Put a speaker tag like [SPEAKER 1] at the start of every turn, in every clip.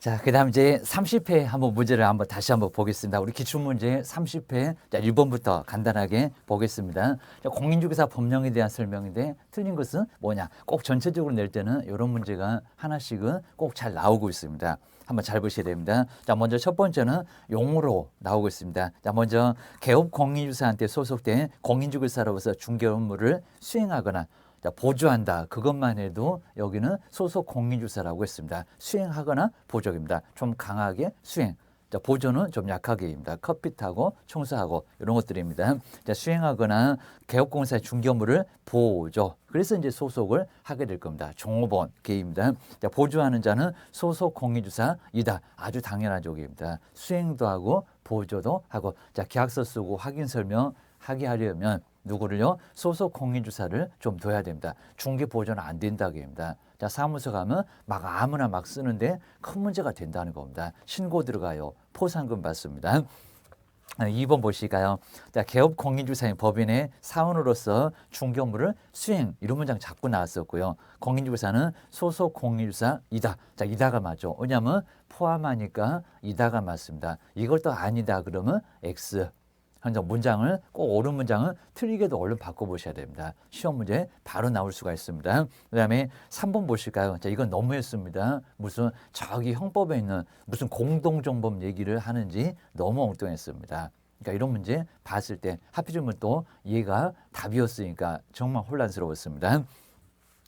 [SPEAKER 1] 자, 그다음 이제 30회 한번 문제를 한번 다시 한번 보겠습니다. 우리 기출문제 30회 자, 1번부터 간단하게 보겠습니다. 자, 공인중개사 법령에 대한 설명인데 틀린 것은 뭐냐? 꼭 전체적으로 낼 때는 이런 문제가 하나씩은 꼭 잘 나오고 있습니다. 한번 잘 보셔야 됩니다. 자, 먼저 첫 번째는 용어로 나오고 있습니다. 자, 먼저 개업 공인중개사한테 소속된 공인중개사로서 중개 업무를 수행하거나 자, 보조한다. 그것만 해도 여기는 소속 공인중개사라고 했습니다. 수행하거나 보조입니다. 좀 강하게 수행. 자, 보조는 좀 약하게입니다. 커피 타고 청소하고 이런 것들입니다. 자, 수행하거나 개업공사의 중개 업무를 보조. 그래서 이제 소속을 하게 될 겁니다. 종업원 계입니다. 자, 보조하는 자는 소속 공인중개사이다. 아주 당연한 조기입니다. 수행도 하고 보조도 하고. 자, 계약서 쓰고 확인 설명 하게 하려면 누구를요? 소속 공인중개사를 좀 둬야 됩니다. 중개 보조는 안 된다고 합니다. 자, 사무소 가면 막 아무나 막 쓰는데 큰 문제가 된다는 겁니다. 신고 들어가요. 포상금 받습니다. 2번 보실까요? 자, 개업 공인중개사인 법인의 사원으로서 중개 업무를 수행 이런 문장 자꾸 나왔었고요. 공인중개사는 소속 공인중개사이다. 자, 이다가 맞죠. 왜냐하면 포함하니까 이다가 맞습니다. 이걸 또 아니다 그러면 X. 현재 문장을 꼭 옳은 문장은 틀리게도 얼른 바꿔보셔야 됩니다. 시험 문제 바로 나올 수가 있습니다. 그 다음에 3번 보실까요? 자, 이건 너무했습니다. 무슨 저기 형법에 있는 무슨 공동정범 얘기를 하는지 너무 엉뚱했습니다. 그러니까 이런 문제 봤을 때 하필이면 또 얘가 답이었으니까 정말 혼란스러웠습니다.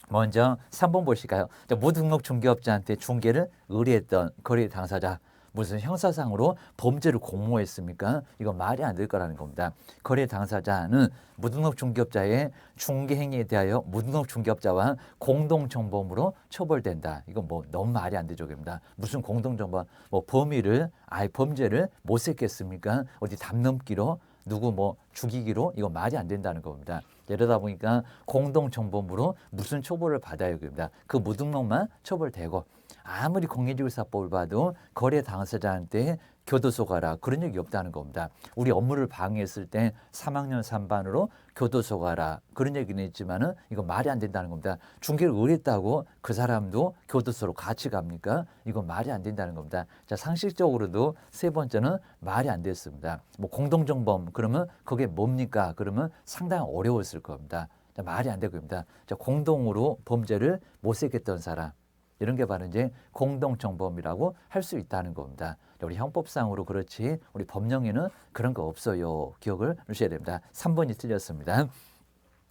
[SPEAKER 1] 먼저 3번 보실까요? 자, 무등록 중개업자한테 중개를 의뢰했던 거래 당사자. 무슨 형사상으로 범죄를 공모했습니까? 이건 말이 안 될 거라는 겁니다. 거래 당사자는 무등록 중개업자의 중개 행위에 대하여 무등록 중개업자와 공동정범으로 처벌된다. 이건 뭐 너무 말이 안 되죠, 입니다. 무슨 공동정범, 뭐 범위를 아예 범죄를 못 셌겠습니까? 어디 담 넘기로 누구 뭐 죽이기로 이거 말이 안 된다는 겁니다. 이러다 보니까 공동정범으로 무슨 처벌을 받아야 됩니다. 그 무등록만 처벌되고 아무리 공인중개사법을 봐도 거래 당사자한테 교도소 가라 그런 얘기 없다는 겁니다. 우리 업무를 방해했을 때 3학년 3반으로 교도소 가라 그런 얘기는 있지만은 이거 말이 안 된다는 겁니다. 중개를 의뢰했다고 그 사람도 교도소로 같이 갑니까? 이건 말이 안 된다는 겁니다. 자, 상식적으로도 세 번째는 말이 안 됐습니다. 뭐 공동정범 그러면 그게 뭡니까? 그러면 상당히 어려웠을 겁니다. 자, 말이 안 되고입니다. 자, 공동으로 범죄를 모색했던 사람. 이런 게 바로 이제 공동정범이라고 할 수 있다는 겁니다. 우리 형법상으로 그렇지 우리 법령에는 그런 거 없어요. 기억을 하셔야 됩니다. 3번이 틀렸습니다.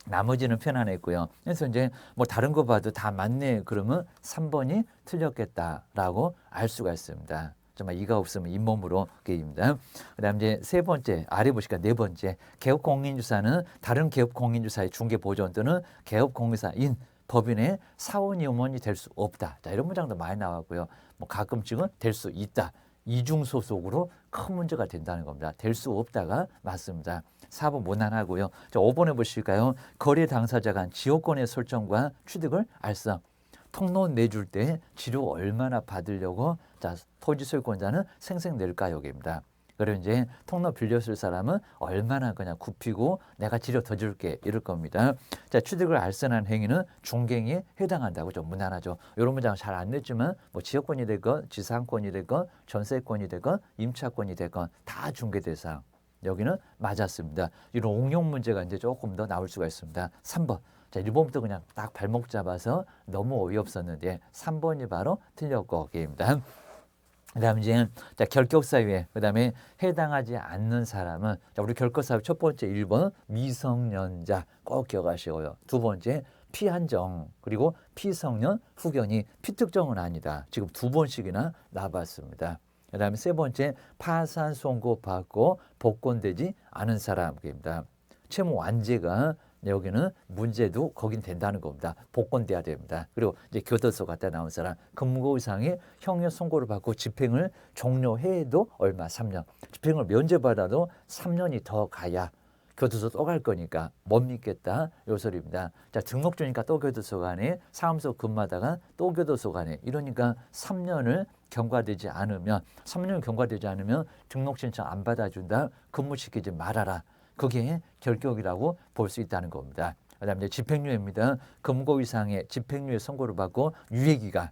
[SPEAKER 1] 나머지는 편안했고요. 그래서 이제 뭐 다른 거 봐도 다 맞네 그러면 3번이 틀렸겠다라고 알 수가 있습니다. 정말 이가 없으면 잇몸으로 게임입니다. 그다음 이제 세 번째 아래 보시니까 네 번째 개업 공인중개사는 다른 개업 공인중개사의 중개 보조원 또는 개업 공인중개사인 법인의 사원이 임원이 될 수 없다. 자, 이런 문장도 많이 나왔고요. 뭐 가끔씩은 될 수 있다. 이중 소속으로 큰 문제가 된다는 겁니다. 될 수 없다가 맞습니다. 4번 무난하고요. 자, 5번에 보실까요? 거래 당사자 간 지역권의 설정과 취득을 알선. 통로 내줄 때 지료 얼마나 받으려고 자, 토지 소유권자는 생생 낼까 여기입니다. 그리고 이제 통로 빌렸을 사람은 얼마나 그냥 굽히고 내가 지료 더 줄게 이럴 겁니다. 자, 취득을 알선한 행위는 중개행위에 해당한다고 좀 무난하죠. 이런 문장 잘 안 냈지만 뭐 지역권이 되건 지상권이 되건 전세권이 되건 임차권이 되건 다 중개 대상. 여기는 맞았습니다. 이런 옹용 문제가 이제 조금 더 나올 수가 있습니다. 3번. 자, 1번부터 그냥 딱 발목 잡아서 너무 어이없었는데 3번이 바로 틀렸고 게임입니다. 그다음 이제 자, 결격사유에 그다음에 해당하지 않는 사람은 자, 우리 결격사유 첫 번째 1번 미성년자 꼭 기억하시고요. 두 번째 피한정 그리고 피성년 후견이 피특정은 아니다. 지금 두 번씩이나 나봤습니다. 그다음에 세 번째 파산 선고 받고 복권되지 않은 사람입니다. 채무 완제가 여기는 문제도 거긴 된다는 겁니다. 복권돼야 됩니다. 그리고 이제 교도소 갔다 나온 사람 금고 이상의 형의 선고를 받고 집행을 종료해도 얼마 3년 집행을 면제받아도 3년이 더 가야 교도소 또 갈 거니까 못 믿겠다 요 소리입니다. 자, 등록 주니까 또 교도소 가네 사무소 근무하다가 또 교도소 가네 이러니까 3년을 경과되지 않으면 3년 경과되지 않으면 등록 신청 안 받아준다 근무시키지 말아라. 그게 결격이라고 볼 수 있다는 겁니다. 그다음에 집행유예입니다. 금고 이상의 집행유예 선고를 받고 유예기간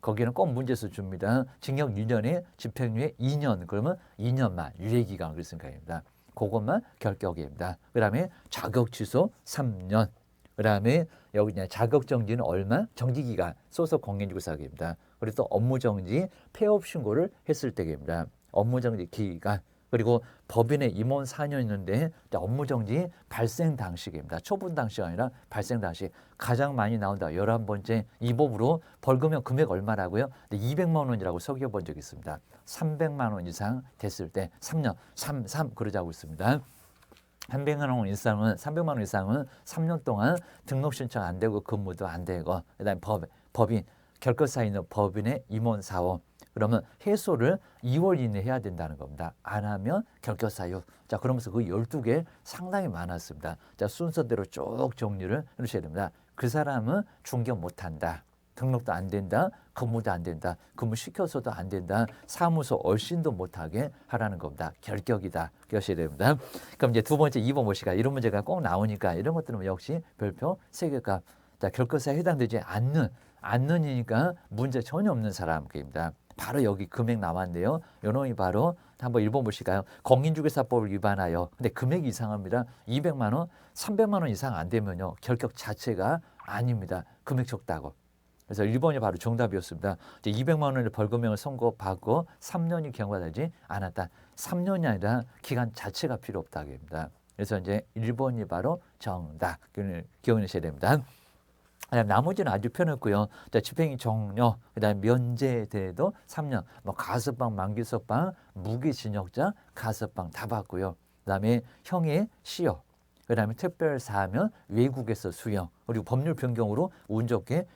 [SPEAKER 1] 거기는 꼭 문제수 줍니다. 징역 1년에 집행유예 2년, 그러면 2년만 유예기간 그랬으니까 입니다. 그것만 결격입니다. 그 다음에 자격 취소 3년. 그 다음에 여기 이제 자격 정지는 얼마? 정지기간 소속 공인중개사입니다. 그리고 또 업무정지 폐업 신고를 했을 때입니다. 업무정지 기간. 그리고 법인의 임원 4년인데 업무정지 발생 당시입니다. 초분 당시가 아니라 발생 당시. 가장 많이 나온다. 11번째 이 법으로 벌금형 금액 얼마라고요? 200만 원이라고 속여본 적이 있습니다. 300만 원 이상 됐을 때 3년, 3 그러자고 있습니다. 300만 원 이상은 300만 원 이상은 3년 동안 등록 신청 안 되고 근무도 안 되고 그다음에 법인 결격사 있는 법인의 임원 사원 그러면 해소를 2월 이내에 해야 된다는 겁니다. 안 하면 결격사유. 자, 그러면서 그 12개 상당히 많았습니다. 자, 순서대로 쭉 정리를 해주셔야 됩니다. 그 사람은 중개 못한다. 등록도 안 된다. 근무도 안 된다. 근무 시켜서도 안 된다. 사무소 얼씬도 못하게 하라는 겁니다. 결격이다. 그러셔야 됩니다. 그럼 이제 두 번째 2번 보시가 이런 문제가 꼭 나오니까 이런 것들은 역시 별표 3개값. 자, 결격사에 해당되지 않는이니까 문제 전혀 없는 사람입니다. 바로 여기 금액 나왔는데요. 요 놈이 바로 한번 1번 보실까요? 공인중개사법을 위반하여 근데 금액이 이상합니다. 200만 원, 300만 원 이상 안 되면요. 결격 자체가 아닙니다. 금액 적다고. 그래서 1번이 바로 정답이었습니다. 이제 200만 원의 벌금형을 선고받고 3년이 경과되지 않았다. 3년이 아니라 기간 자체가 필요 없다고 합니다. 그래서 이제 1번이 바로 정답. 기억하셔야 됩니다. 나머지는 아주 편했고요. 집행이 종료, 그다음에 면제돼도 3년, 뭐 가석방, 만기석방, 무기징역자, 가석방 다 받고요. 그다음에 형의 시효, 그다음에 특별사하면 외국에서 수용, 그리고 법률 변경으로 운 좋게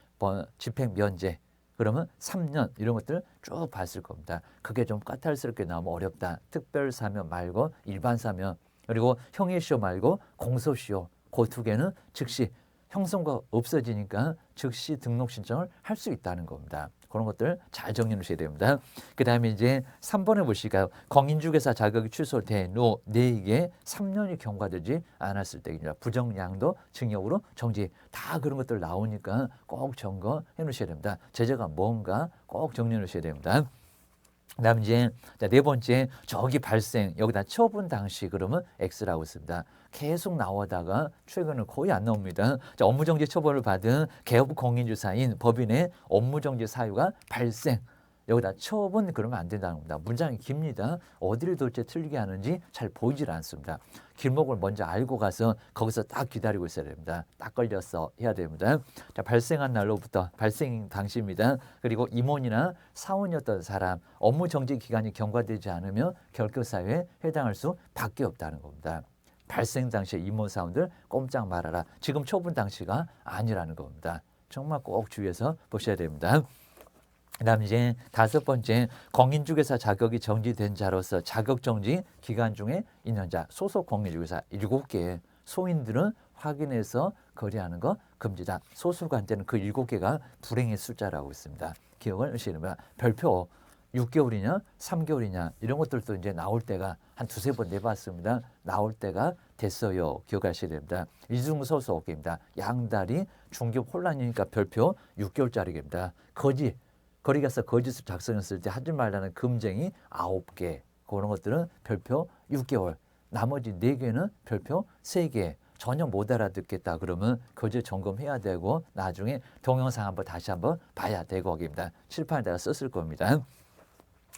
[SPEAKER 1] 집행 면제. 그러면 3년 이런 것들 쭉 봤을 겁니다. 그게 좀 까탈스럽게 나오면 어렵다. 특별사면 말고 일반사면 그리고 형의 시효 말고 공소시효 그 두 개는 즉시 형성과 없어지니까 즉시 등록 신청을 할 수 있다는 겁니다. 그런 것들 잘 정리해 놓으셔야 됩니다. 그 다음에 이제 3번에 보실까요? 공인중개사 자격이 취소된 후 내에게 3년이 경과되지 않았을 때입니다. 부정양도 징역으로 정지. 다 그런 것들 나오니까 꼭 점검해 놓으셔야 됩니다. 제재가 뭔가 꼭 정리해 놓으셔야 됩니다. 그다음 이제 네 번째 저기 발생 여기다 처분 당시 그러면 X라고 있습니다. 계속 나오다가 최근은 거의 안 나옵니다. 자, 업무정지 처벌을 받은 개업 공인중개사인 법인의 업무정지 사유가 발생. 여기다 처분 그러면 안 된다는 겁니다. 문장이 깁니다. 어디를 도대체 틀리게 하는지 잘 보이질 않습니다. 길목을 먼저 알고 가서 거기서 딱 기다리고 있어야 됩니다. 딱 걸렸어 해야 됩니다. 자, 발생한 날로부터 발생 당시입니다. 그리고 임원이나 사원이었던 사람 업무 정지 기간이 경과되지 않으면 결격사유에 해당할 수밖에 없다는 겁니다. 발생 당시에 임원 사원들 꼼짝 말아라. 지금 처분 당시가 아니라는 겁니다. 정말 꼭 주의해서 보셔야 됩니다. 그다음 이제 5번째 공인중개사 자격이 정지된 자로서 자격정지 기간 중에 있는 자 소속 공인중개사 7개 소인들은 확인해서 거래하는 거 금지다. 소수가 한테는 그 7개가 불행의 숫자라고 있습니다. 기억을 하시면 별표 6개월이냐 3개월이냐 이런 것들도 이제 나올 때가 한 두세 번 내봤습니다. 나올 때가 됐어요. 기억하셔야 됩니다. 이중소속입니다. 양다리 중급 혼란이니까 별표 6개월짜리입니다. 거리 가서 거짓을 작성했을 때 하지 말라는 금쟁이 9개. 그런 것들은 별표 6개월. 나머지 4개는 별표 3개. 전혀 못 알아듣겠다 그러면 거짓 점검해야 되고 나중에 동영상 한번 다시 한번 봐야 되고 입니다. 칠판에다가 썼을 겁니다.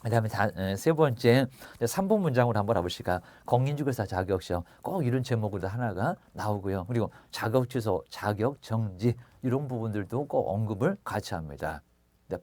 [SPEAKER 1] 그다음에 세 번째 3번 문장으로 한번 와보실까요? 공인중개사 자격시험 꼭 이런 제목으로 하나가 나오고요. 그리고 자격 취소, 자격 정지 이런 부분들도 꼭 언급을 같이 합니다.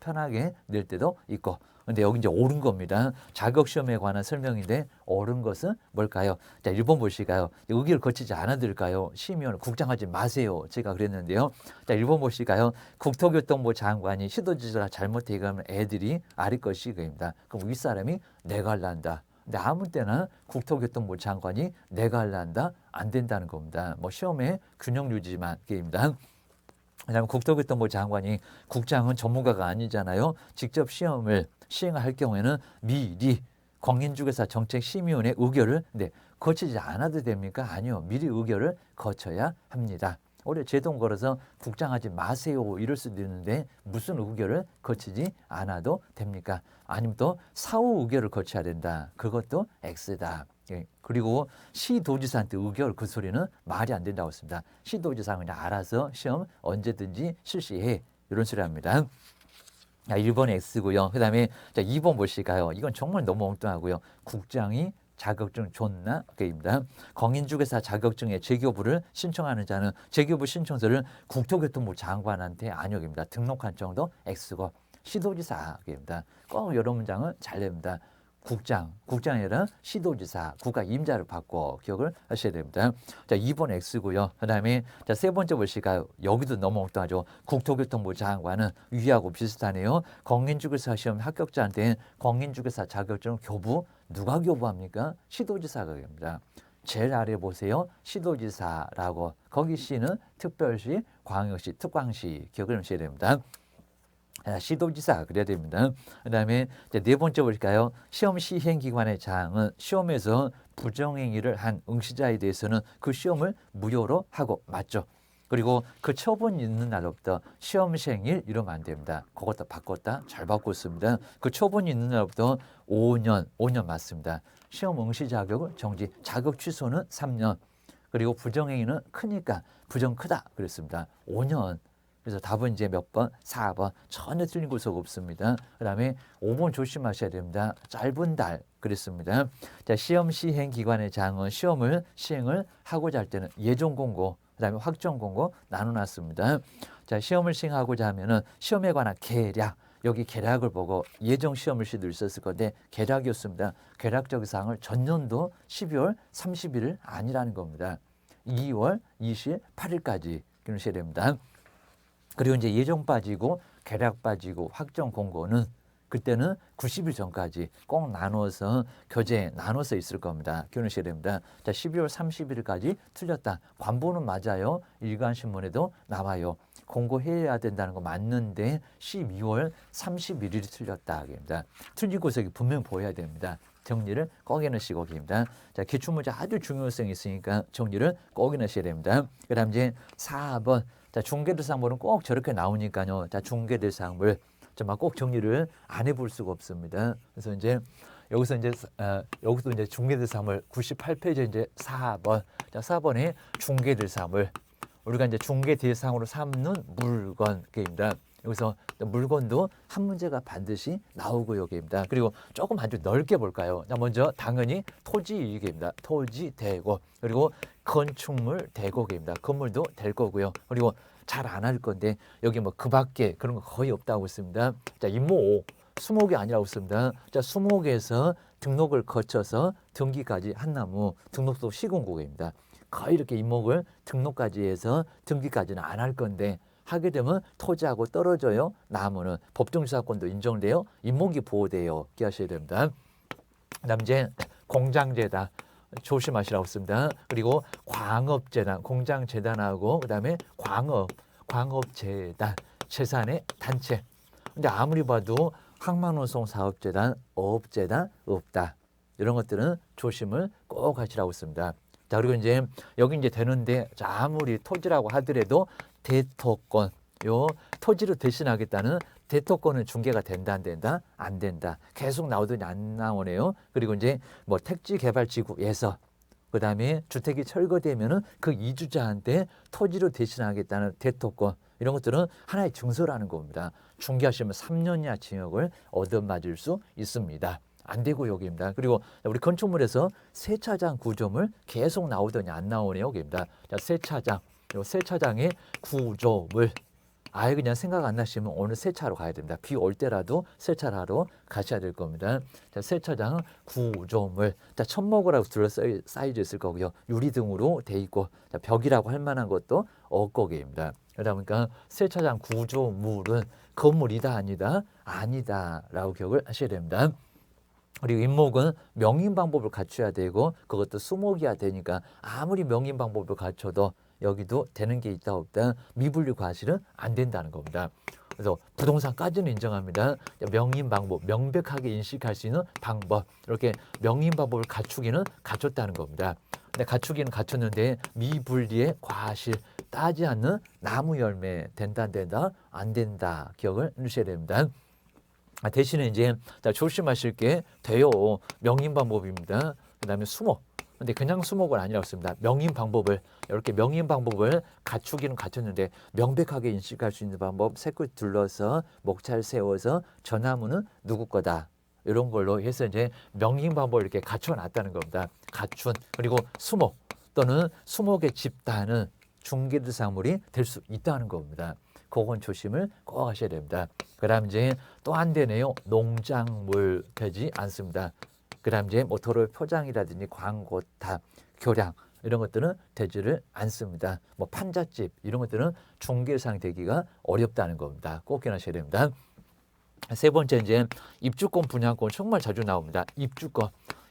[SPEAKER 1] 편하게 낼 때도 있고. 근데 여기 이제 옳은 겁니다. 자격시험에 관한 설명인데 옳은 것은 뭘까요? 자, 1번 보실까요? 의결 거치지 않아도 될까요? 심의원 국장하지 마세요. 제가 그랬는데요. 자, 1번 보실까요? 국토교통부 장관이 시도지가 잘못해 가면 애들이 아릴 것이 그입니다. 그럼 윗사람이 내가 할란다. 근데 아무 때나 국토교통부 장관이 내가 할란다 안 된다는 겁니다. 뭐 시험에 균형 유지만 게임입니다. 왜냐하면 국토교통부 장관이 국장은 전문가가 아니잖아요. 직접 시험을 시행할 경우에는 미리 공인중개사 정책심의원의 의결을 거치지 않아도 됩니까? 아니요. 미리 의결을 거쳐야 합니다. 오히려 제동 걸어서 국장하지 마세요 이럴 수도 있는데 무슨 의결을 거치지 않아도 됩니까? 아니면 또 사후 의결을 거쳐야 된다. 그것도 X다. 예. 그리고 시도지사한테 의결 그 소리는 말이 안 된다고 했습니다. 시도지사는 그냥 알아서 시험 언제든지 실시해. 이런 소리 합니다. 자, 1번 X고요. 그 다음에 2번 보실까요? 이건 정말 너무 엉뚱하고요. 국장이 자격증 줬나? 게입니다. 공인중개사 자격증의 재교부를 신청하는 자는 재교부 신청서를 국토교통부 장관한테 안역입니다. 등록한 정도 X고 시도지사입니다. 꼭 이런 문장은 잘 냅니다. 국장이 아니라 시도지사, 국가 임자를 받고 기억을 하셔야 됩니다. 자, 2번 X고요. 그 다음에 세 번째 보실까요? 여기도 너무 엉뚱하죠. 국토교통부 장관은 위하고 비슷하네요. 공인중개사 시험 합격자한테 공인중개사 자격증 교부 누가 교부합니까? 시도지사가 합니다. 제일 아래 보세요. 시도지사라고 거기 시는 특별시, 광역시, 특광시 기억을 하셔야 됩니다. 시도지사 그래야 됩니다. 그 다음에 네 번째 볼까요? 시험 시행기관의 장은 시험에서 부정행위를 한 응시자에 대해서는 그 시험을 무효로 하고 맞죠. 그리고 그 처분 있는 날로부터 시험 시행일 이러면 안 됩니다. 그것도 바꿨다. 잘 바꿨습니다. 그 처분이 있는 날부터 5년 맞습니다. 시험 응시 자격을 정지, 자격 취소는 3년. 그리고 부정행위는 크니까 부정 크다 그랬습니다. 5년. 그래서 답은 이제 몇 번? 4번. 전혀 틀린 구석 없습니다. 그 다음에 5번 조심하셔야 됩니다. 짧은 달 그랬습니다. 자, 시험 시행 기관의 장은 시험을 시행을 하고자 할 때는 예정 공고, 그 다음에 확정 공고 나눠놨습니다. 자, 시험을 시행하고자 하면은 시험에 관한 계략, 여기 계략을 보고 예정 시험을 시도 있었을 건데 계략이었습니다. 계략적 사항을 전년도 12월 30일 아니라는 겁니다. 2월 28일까지 기억하셔야 됩니다. 그리고 이제 예정 빠지고 계략 빠지고 확정 공고는 그때는 90일 전까지 꼭 나눠서 교재 나눠서 있을 겁니다. 기억하셔야 됩니다. 자, 12월 30일까지 틀렸다. 관보는 맞아요. 일간신문에도 나와요. 공고해야 된다는 거 맞는데 12월 31일이 틀렸다. 입니다. 틀린 구석이 분명 보여야 됩니다. 정리를 꼭 해놓으시고 계십니다. 자, 기출문제 아주 중요성이 있으니까 정리를 꼭 해놓으셔야 됩니다. 그 다음 이제 4번. 자, 중개대상물은 꼭 저렇게 나오니까요. 자, 중개대상물. 정말 꼭 정리를 안 해볼 수가 없습니다. 그래서 이제 여기서 이제 중개대상물 98페이지 이제 4번. 자, 4번에 중개대상물. 우리가 이제 중개대상으로 삼는 물건입니다. 여기서 물건도 한 문제가 반드시 나오고 여기입니다. 그리고 조금 아주 넓게 볼까요? 자, 먼저 당연히 토지입니다. 토지 대고 그리고 건축물 대고입니다. 건물도 될 거고요. 그리고 잘 안 할 건데 여기 뭐 그 밖에 그런 거 거의 없다고 했습니다. 자, 임모 5, 수목이 아니라고 했습니다. 자, 수목에서 등록을 거쳐서 등기까지 한 나무 등록소 시공구입니다. 거의 이렇게 임목을 등록까지 해서 등기까지는 안 할 건데 하게 되면 토지하고 떨어져요. 나무는 법정주사권도 인정돼요. 임목이 보호돼요. 기하셔야 됩니다. 그다음 이제 공장재단 조심하시라고 했습니다. 그리고 광업재단, 공장재단하고 그다음에 광업재단, 재산의 단체. 근데 아무리 봐도 항만운송 사업재단, 어업재단 없다. 이런 것들은 조심을 꼭 하시라고 했습니다. 자, 그리고 이제 여기 이제 되는데 자, 아무리 토지라고 하더라도 대토권, 요 토지로 대신하겠다는 대토권은 중개가 된다 안 된다? 안 된다. 계속 나오더니 안 나오네요. 그리고 이제 뭐 택지개발지구에서 그다음에 주택이 철거되면은 그 이주자한테 토지로 대신하겠다는 대토권 이런 것들은 하나의 증서라는 겁니다. 중개하시면 3년 이하 징역을 얻어맞을 수 있습니다. 안 되고 여기입니다. 그리고 우리 건축물에서 세차장 구조물 계속 나오더니 안 나오네요. 여기입니다. 자, 세차장. 요 세차장의 구조물. 아예 그냥 생각 안 나시면 오늘 세차로 가야 됩니다. 비 올 때라도 세차를 하러 가셔야 될 겁니다. 자, 세차장 구조물. 자, 천목이라고 둘러싸여져 있을 거고요. 유리 등으로 돼 있고 자, 벽이라고 할 만한 것도 없고입니다. 그러다 보니까 세차장 구조물은 건물이다 아니다? 아니다라고 기억을 하셔야 됩니다. 그리고 임목은 명인 방법을 갖춰야 되고 그것도 수목이야 되니까 아무리 명인 방법을 갖춰도 여기도 되는 게 있다 없다 미분류 과실은 안 된다는 겁니다. 그래서 부동산까지는 인정합니다. 명인 방법, 명백하게 인식할 수 있는 방법, 이렇게 명인 방법을 갖추기는 갖췄다는 겁니다. 근데 갖추기는 갖췄는데 미분리의 과실, 따지 않는 나무 열매, 된다 안 된다 안 된다 기억을 해주셔야 됩니다. 대신에 이제 조심하실 게 돼요. 명인 방법입니다. 그다음에 수목. 근데 그냥 수목은 아니라고 씁니다. 명인 방법을 이렇게 명인 방법을 갖추기는 갖췄는데 명백하게 인식할 수 있는 방법, 새끝 둘러서 목차를 세워서 저 나무는 누구 거다. 이런 걸로 해서 이제 명인 방법을 이렇게 갖춰놨다는 겁니다. 갖춘. 그리고 수목 또는 수목의 집단은 중개대상물이 될 수 있다는 겁니다. 그건 조심을 꼭 하셔야 됩니다. 그 다음 이제 또 안 되네요. 농작물 되지 않습니다. 그 다음 이제 뭐 도로 표장이라든지 광고탑, 교량 이런 것들은 되지를 않습니다. 뭐 판잣집 이런 것들은 중개상 되기가 어렵다는 겁니다. 꼭 기억하셔야 됩니다. 세 번째 이제 입주권, 분양권 정말 자주 나옵니다. 입주권.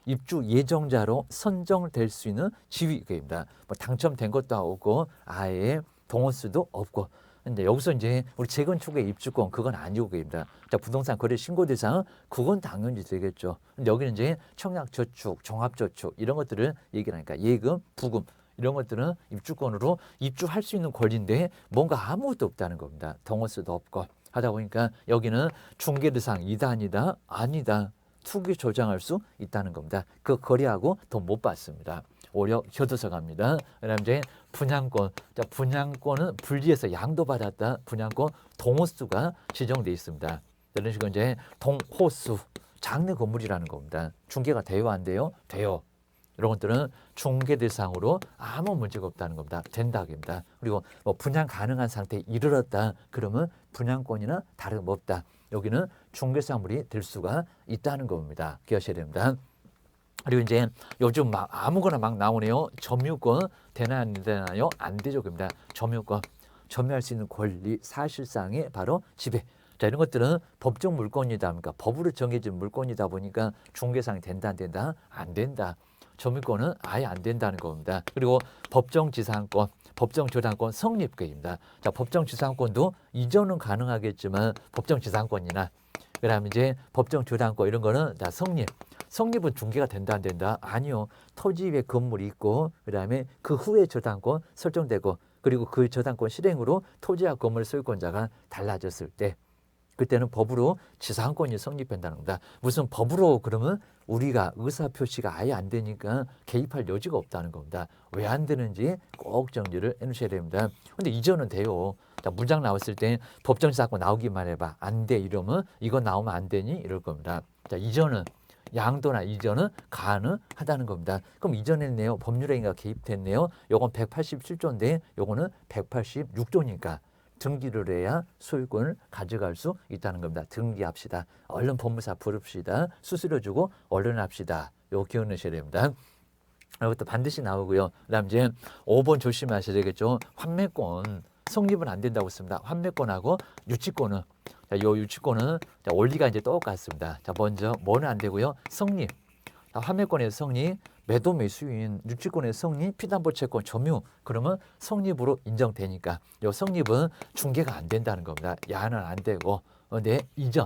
[SPEAKER 1] 입주 예정자로 선정될 수 있는 지위입니다. 뭐 당첨된 것도 없고 아예 동원수도 없고. 근데 여기서 이제 우리 재건축의 입주권 그건 아니고입니다. 자, 부동산 거래 신고 대상 그건 당연히 되겠죠. 근데 여기는 이제 청약저축, 종합저축 이런 것들을 얘기하니까 예금, 부금 이런 것들은 입주권으로 입주할 수 있는 권리인데 뭔가 아무것도 없다는 겁니다. 동원수도 없고 하다 보니까 여기는 중개 대상 이다 아니다 아니다 투기 조장할 수 있다는 겁니다. 그 거래하고 돈 못 받습니다. 오히려 겨도서 갑니다. 그다음 이제 분양권. 자, 분양권은 분리해서 양도받았다. 분양권 동호수가 지정돼 있습니다. 이런 식으로 이제 동호수 장래 건물이라는 겁니다. 중개가 돼요, 안 돼요? 돼요. 이런 것들은 중개 대상으로 아무 문제가 없다는 겁니다. 된다입니다. 그리고 뭐 분양 가능한 상태에 이르렀다. 그러면 분양권이나 다름없다. 여기는 중개사물이 될 수가 있다는 겁니다. 기억하셔야 됩니다. 그리고 이제 요즘 막 아무거나 막 나오네요. 점유권 되나 안 되나요? 안 되죠. 그럽니다. 점유권, 점유할 수 있는 권리, 사실상의 바로 지배. 자, 이런 것들은 법적 물권이다. 그러니까 법으로 정해진 물권이다 보니까 중개상이 된다 안 된다? 안 된다. 점유권은 아예 안 된다는 겁니다. 그리고 법정지상권, 법정저당권 성립권입니다. 자, 법정지상권도 이전은 가능하겠지만 법정지상권이나 그다음에 이제 법정저당권 이런 거는 다 성립. 성립은 중개가 된다 안 된다? 아니요. 토지 위에 건물이 있고 그다음에 그 후에 저당권 설정되고 그리고 그 저당권 실행으로 토지와 건물 소유권자가 달라졌을 때 그때는 법으로 지상권이 성립된다는 겁니다. 무슨 법으로 그러면 우리가 의사표시가 아예 안 되니까 개입할 여지가 없다는 겁니다. 왜 안 되는지 꼭 정리를 해놓으셔야 됩니다. 근데 이전은 돼요. 자, 문장 나왔을 때 법정지상권 나오기만 해봐. 안 돼 이러면 이거 나오면 안 되니 이럴 겁니다. 자, 이전은 양도나 이전은 가능하다는 겁니다. 그럼 이전했네요. 법률행위가 개입됐네요. 요건 187조인데 요거는 186조니까 등기를 해야 소유권을 가져갈 수 있다는 겁니다. 등기합시다. 얼른 법무사 부릅시다. 수수료 주고 얼른 합시다. 요거 기억하셔야 됩니다. 이것도 반드시 나오고요. 그다음 이제 5번 조심하셔야 되겠죠. 환매권 성립은 안 된다고 했습니다. 환매권하고 유치권은 자, 요 유치권은 자, 원리가 이제 똑같습니다. 자, 먼저 뭐는 안 되고요. 성립. 자, 환매권의 성립, 매도 매수인, 유치권의 성립, 피담보 채권 점유. 그러면 성립으로 인정되니까 요 성립은 중개가 안 된다는 겁니다. 야는 안 되고. 네, 이전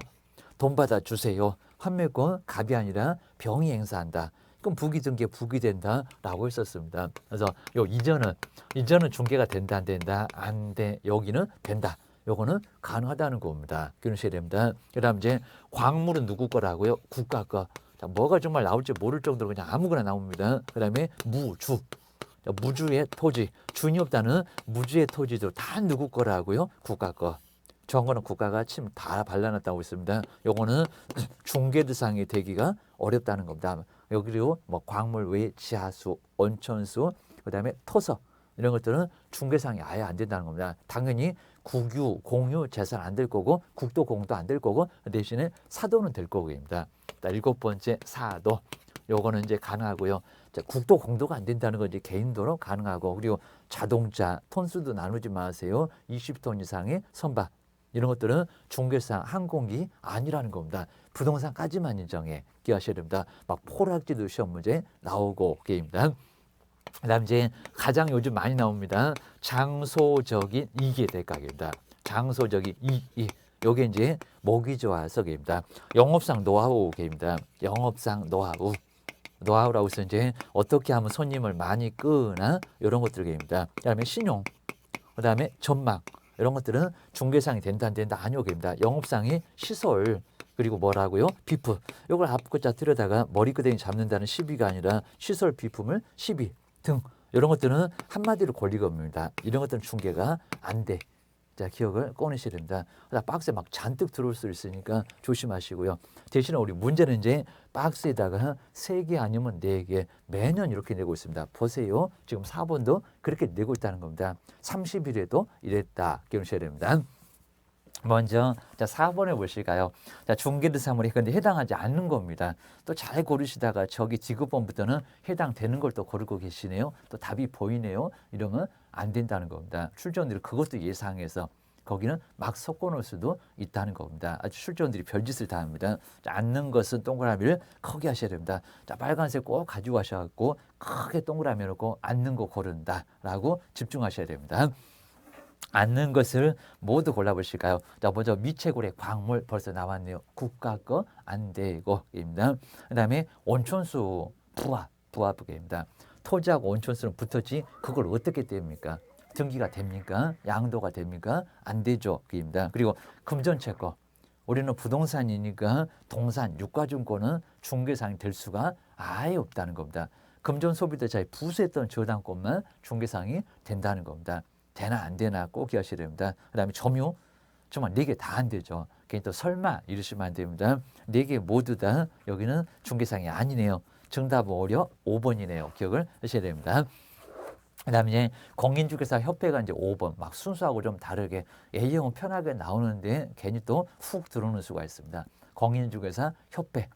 [SPEAKER 1] 돈 받아 주세요. 환매권 갑이 아니라 병이 행사한다. 그럼 부기 등기에 부기 된다라고 했었습니다. 그래서 요 이전은 중개가 된다 안 된다 안 돼. 여기는 된다. 요거는 가능하다는 겁니다. 기억하셔야 됩니다. 그다음 이제 광물은 누구 거라고요? 국가 거. 자, 뭐가 정말 나올지 모를 정도로 그냥 아무거나 나옵니다. 그다음에 무주. 자, 무주의 토지. 주인이 없다는 무주의 토지도 다 누구 거라고요? 국가 거. 저런 거는 국가가 침 다 발라놨다고 있습니다. 요거는 중개 대상이 되기가 어렵다는 겁니다. 여기로 뭐 광물 외에 지하수, 온천수, 그다음에 토서 이런 것들은 중개상이 아예 안 된다는 겁니다. 당연히 국유, 공유 재산 안 될 거고 국도 공도 안 될 거고 대신에 사도는 될 거고입니다. 7번째 사도. 요거는 이제 가능하고요. 자, 국도 공도가 안 된다는 건 이제 개인도로 가능하고 그리고 자동차 톤수도 나누지 마세요. 20톤 이상의 선박 이런 것들은 중개상 항공기 아니라는 겁니다. 부동산까지만 인정해. 기억하셔야 됩니다. 막 포락지도 시험 문제 나오고 게임입니다. 그다음 이제 가장 요즘 많이 나옵니다. 장소적인 이익의 대가입니다. 장소적인 이익. 요게 이제 목이 좋아서 게입니다. 영업상 노하우 게입니다. 영업상 노하우. 노하우라고 해서 이제 어떻게 하면 손님을 많이 끄나 이런 것들 게입니다. 그다음에 신용, 그다음에 전망 이런 것들은 중개상이 된다 안 된다 아니오 게입니다. 영업상이 시설 그리고 뭐라고요? 비품. 이걸 앞글자 들여다가 머리끄댕이 잡는다는 시비가 아니라 시설 비품을 시비 등 이런 것들은 한마디로 권리금입니다. 이런 것들은 중개가 안 돼. 자, 기억을 꺼내셔야 됩니다. 박스에 막 잔뜩 들어올 수 있으니까 조심하시고요. 대신에 우리 문제는 이제 박스에다가 3개 아니면 4개 매년 이렇게 내고 있습니다. 보세요. 지금 4번도 그렇게 내고 있다는 겁니다. 30일에도 이랬다. 기억하셔야 됩니다. 먼저 자 4번에 보실까요? 자 중개대 사물이 근데 해당하지 않는 겁니다. 또 잘 고르시다가 저기 지급번부터는 해당되는 걸 또 고르고 계시네요. 또 답이 보이네요. 이러면 안 된다는 겁니다. 출전들이 그것도 예상해서 거기는 막 섞어놓을 수도 있다는 겁니다. 아주 출전들이 별짓을 다 합니다. 자, 않는 것은 동그라미를 크게 하셔야 됩니다. 자 빨간색 꼭 가지고 가셔갖고 크게 동그라미 놓고 않는 거 고른다라고 집중하셔야 됩니다. 않는 것을 모두 골라보실까요? 자, 먼저 미채고래 광물 벌써 나왔네요. 국가 거 안 되고입니다. 그다음에 온천수 부합입니다. 토지하고 온천수는 붙었지 그걸 어떻게 뗍니까? 등기가 됩니까? 양도가 됩니까? 안 되죠. 입니다. 그리고 금전채권. 우리는 부동산이니까 동산, 유가증권은 중개상이 될 수가 아예 없다는 겁니다. 금전소비대자의 부수했던 저당권만 중개상이 된다는 겁니다. 되나 안 되나 꼭 기하셔야 됩니다. 그 다음에 점유, 정말 4개 다 안 되죠. 괜히 또 설마 이러시면 안 됩니다. 4개 모두 다 여기는 중개상이 아니네요. 정답은 오히려 5번이네요. 기억을 하셔야 됩니다. 그 다음에 이제 공인중개사 협회가 이제 5번 막 순수하고 좀 다르게 A형은 편하게 나오는데 괜히 또 훅 들어오는 수가 있습니다. 공인중개사 협회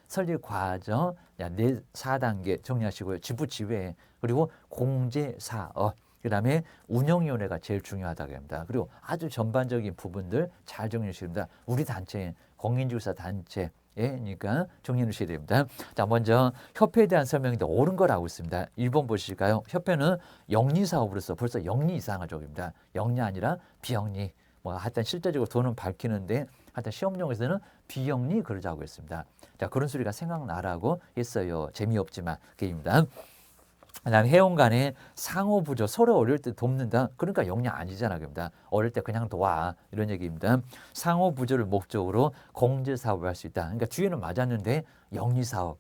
[SPEAKER 1] 설립 과정 4단계 정리하시고요. 지부지회 그리고 공제사업 그 다음에 운영위원회가 제일 중요하다고 합니다. 그리고 아주 전반적인 부분들 잘 정리해 주셔야 됩니다. 우리 단체, 공인중개사 단체니까 정리해 주셔야 됩니다. 자, 먼저 협회에 대한 설명인데 옳은 거라고 있습니다. 1번 보실까요? 협회는 영리사업으로서 벌써 영리 이상한 쪽입니다. 영리 아니라 비영리. 뭐 하여튼 실제적으로 돈은 밝히는데 하여튼 시험용에서는 비영리 그러자고 했습니다. 자, 그런 소리가 생각나라고 했어요. 재미없지만 게임입니다. 그다음에 회원 간의 상호 부조 서로 어려울 때 돕는다. 그러니까 영리 아니잖아. 그럽니다. 어릴 때 그냥 도와 이런 얘기입니다. 상호 부조를 목적으로 공제 사업을 할 수 있다. 그러니까 뒤에는 맞았는데 영리 사업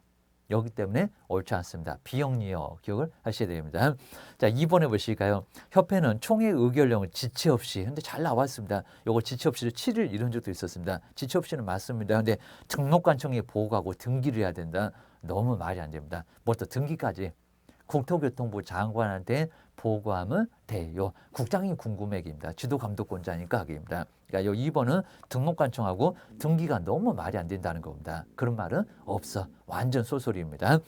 [SPEAKER 1] 여기 때문에 옳지 않습니다. 비영리요. 기억을 하셔야 됩니다. 자, 2번에 보실까요? 협회는 총회 의결령을 지체 없이 근데 잘 나왔습니다. 요거 지체 없이를 7일 이런 적도 있었습니다. 지체 없이는 맞습니다. 근데 등록관청에 보고하고 등기를 해야 된다. 너무 말이 안 됩니다. 뭐 또 등기까지 국토교통부 장관한테 보고하면 돼요. 국장이 궁금해입니다. 지도감독권자니까 그입니다. 그러니까 요 2번은 등록관청하고 등기가 너무 말이 안 된다는 겁니다. 그런 말은 없어. 완전 소설입니다.